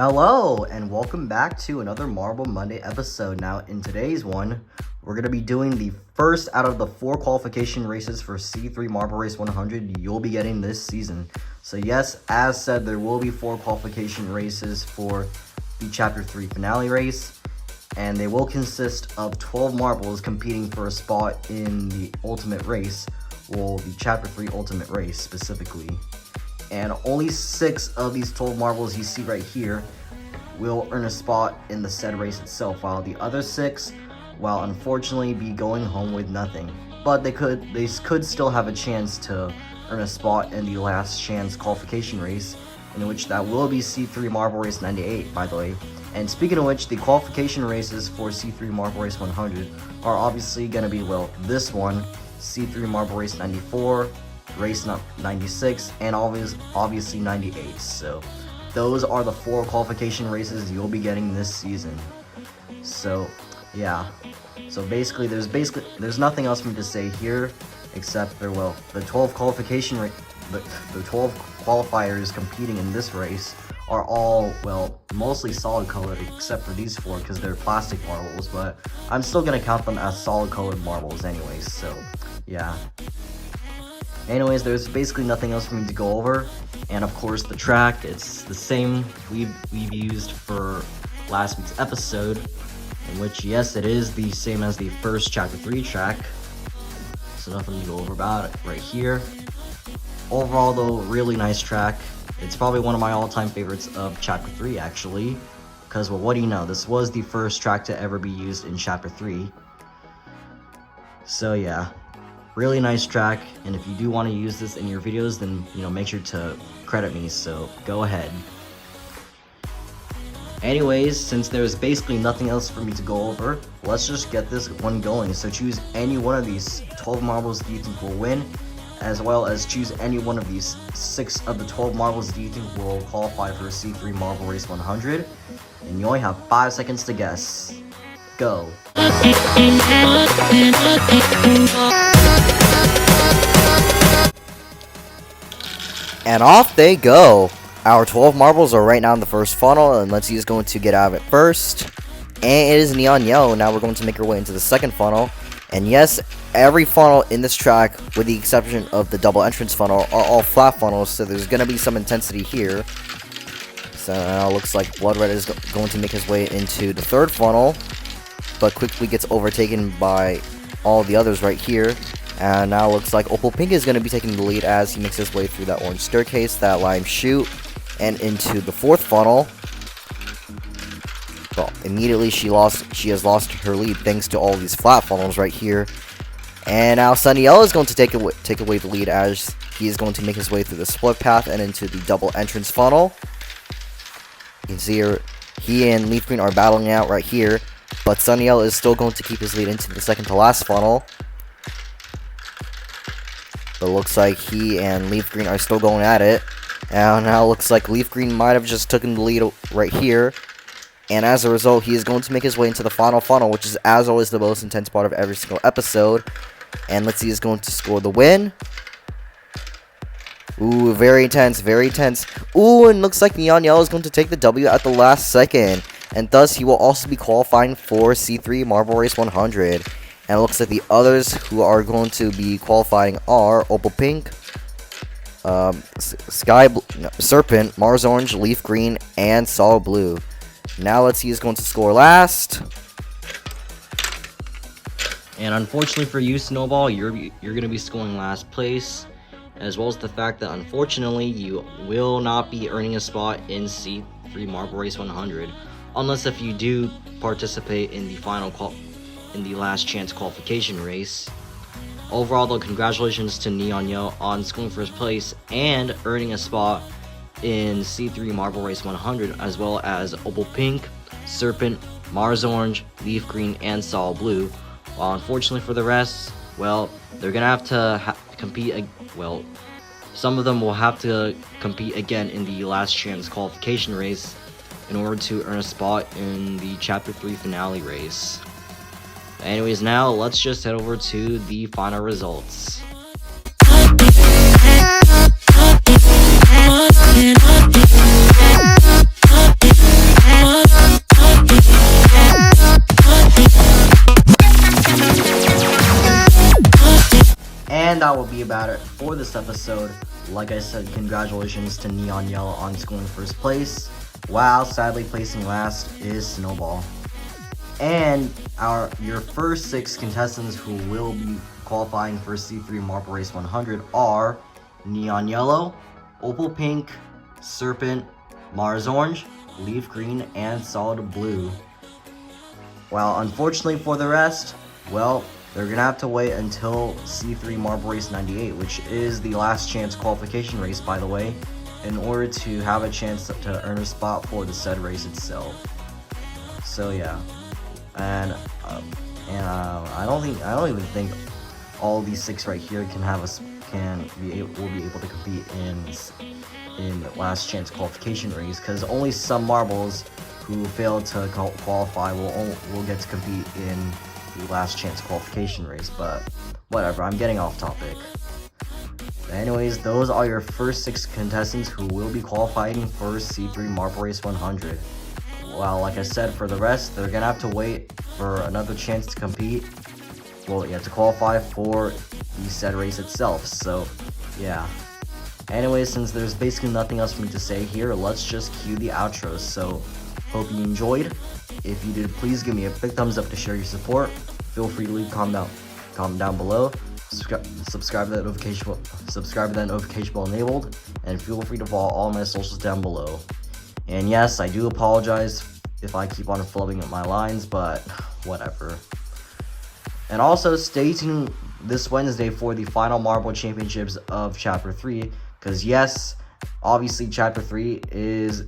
Hello, and welcome back to another Marble Monday episode. Now, in today's one, we're going to be doing the first out of the 4 qualification races for C3 Marble Race 100 you'll be getting this season. So yes, as said, there will be 4 qualification races for the Chapter 3 finale race, and they will consist of 12 marbles competing for a spot in the ultimate race, well, the Chapter 3 ultimate race specifically. And only 6 of these 12 marbles you see right here will earn a spot in the said race itself, while the other 6 will unfortunately be going home with nothing. But they could still have a chance to earn a spot in the last chance qualification race, in which that will be C3 Marble Race 98, by the way. And speaking of which, the qualification races for C3 Marble Race 100 are obviously going to be, well, this one, C3 Marble Race 94, Race 96, and obviously 98. So those are the 4 qualification races you'll be getting this season. So yeah, so basically there's nothing else for me to say here except the 12 qualification the 12 qualifiers competing in this race are all, well, mostly solid colored except for these 4 because they're plastic marbles, but I'm still gonna count them as solid colored marbles anyways. So yeah. Anyways, there's basically nothing else for me to go over, and of course the track, it's the same we've used for last week's episode, in which, yes, it is the same as the first Chapter 3 track, so nothing to go over about it right here. Overall though, really nice track. It's probably one of my all-time favorites of Chapter 3 actually, because, well, what do you know, this was the first track to ever be used in Chapter 3. So yeah. Really nice track, and if you do want to use this in your videos, then, you know, make sure to credit me, so go ahead. Anyways, since there's basically nothing else for me to go over, let's just get this one going. So choose any one of these 12 marbles that you think will win, as well as choose any one of these 6 of the 12 marbles that you think will qualify for C3 Marble Race 100, and you only have 5 seconds to guess. Go. And off they go. Our 12 marbles are right now in the first funnel, and Let's See is going to get out of it first. And it is Neon Yellow. Now we're going to make our way into the second funnel. And yes, every funnel in this track, with the exception of the double entrance funnel, are all flat funnels, so there's going to be some intensity here. So now it looks like Blood Red is going to make his way into the third funnel, but quickly gets overtaken by all the others right here. And now it looks like Opal Pink is going to be taking the lead as he makes his way through that orange staircase, that lime chute, and into the fourth funnel. Well, immediately she has lost her lead thanks to all these flat funnels right here. And now Sunny L is going to take away the lead as he is going to make his way through the split path and into the double entrance funnel. You can see here, he and Leaf Green are battling out right here, but Sunny L is still going to keep his lead into the second to last funnel. But it looks like he and Leaf Green are still going at it. And now it looks like Leaf Green might have just taken the lead right here. And as a result, he is going to make his way into the final funnel, which is, as always, the most intense part of every single episode. And Let's See is going to score the win. Ooh, very intense, very intense. Ooh, and looks like Neon Yellow is going to take the W at the last second. And thus, he will also be qualifying for C3 Marble Race 100. And it looks like the others who are going to be qualifying are Opal Pink, Serpent, Mars Orange, Leaf Green, and Solid Blue. Now Let's See is going to score last. And unfortunately for you, Snowball, you're going to be scoring last place, as well as the fact that unfortunately you will not be earning a spot in C3 Marble Race 100, unless if you do participate in the last chance qualification race. Overall though, congratulations to Neon Yo on scoring first place and earning a spot in C3 Marble Race 100, as well as Opal Pink, Serpent, Mars Orange, Leaf Green, and Solid Blue. While unfortunately for the rest, well, they're gonna have to compete. Well, some of them will have to compete again in the last chance qualification race in order to earn a spot in the Chapter 3 finale race. Anyways, now let's just head over to the final results. And that will be about it for this episode. Like I said, congratulations to Neon Yellow on scoring first place, while sadly placing last is Snowball. And your first 6 contestants who will be qualifying for C3 Marble Race 100 are Neon Yellow, Opal Pink, Serpent, Mars Orange, Leaf Green, and Solid Blue. While unfortunately for the rest, well, they're gonna have to wait until C3 Marble Race 98, which is the last chance qualification race, by the way, in order to have a chance to earn a spot for the said race itself. So yeah, and I don't even think all these 6 right here will be able to compete in last chance qualification race, because only some marbles who fail to qualify will get to compete in the last chance qualification race. But whatever, I'm getting off topic. Anyways, those are your first 6 contestants who will be qualifying for C3 Marble Race 100. Well, like I said, for the rest, they're gonna have to wait for another chance to compete. Well, you have to qualify for the said race itself. So yeah. Anyways, since there's basically nothing else for me to say here, let's just cue the outro. So hope you enjoyed. If you did, please give me a big thumbs up to show your support. Feel free to leave a comment down below. Subscribe to that notification bell enabled, and feel free to follow all my socials down below. And yes, I do apologize if I keep on flubbing up my lines, but whatever. And also stay tuned this Wednesday for the final Marble Championships of Chapter 3, because yes, obviously Chapter 3 is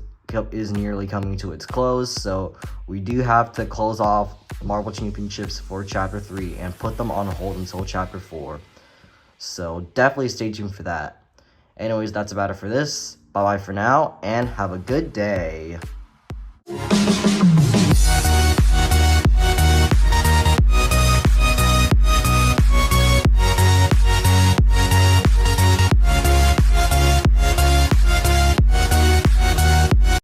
nearly coming to its close, so we do have to close off Marble Championships for Chapter 3 and put them on hold until Chapter 4. So definitely stay tuned for that. Anyways, that's about it for this. Bye-bye for now, and have a good day.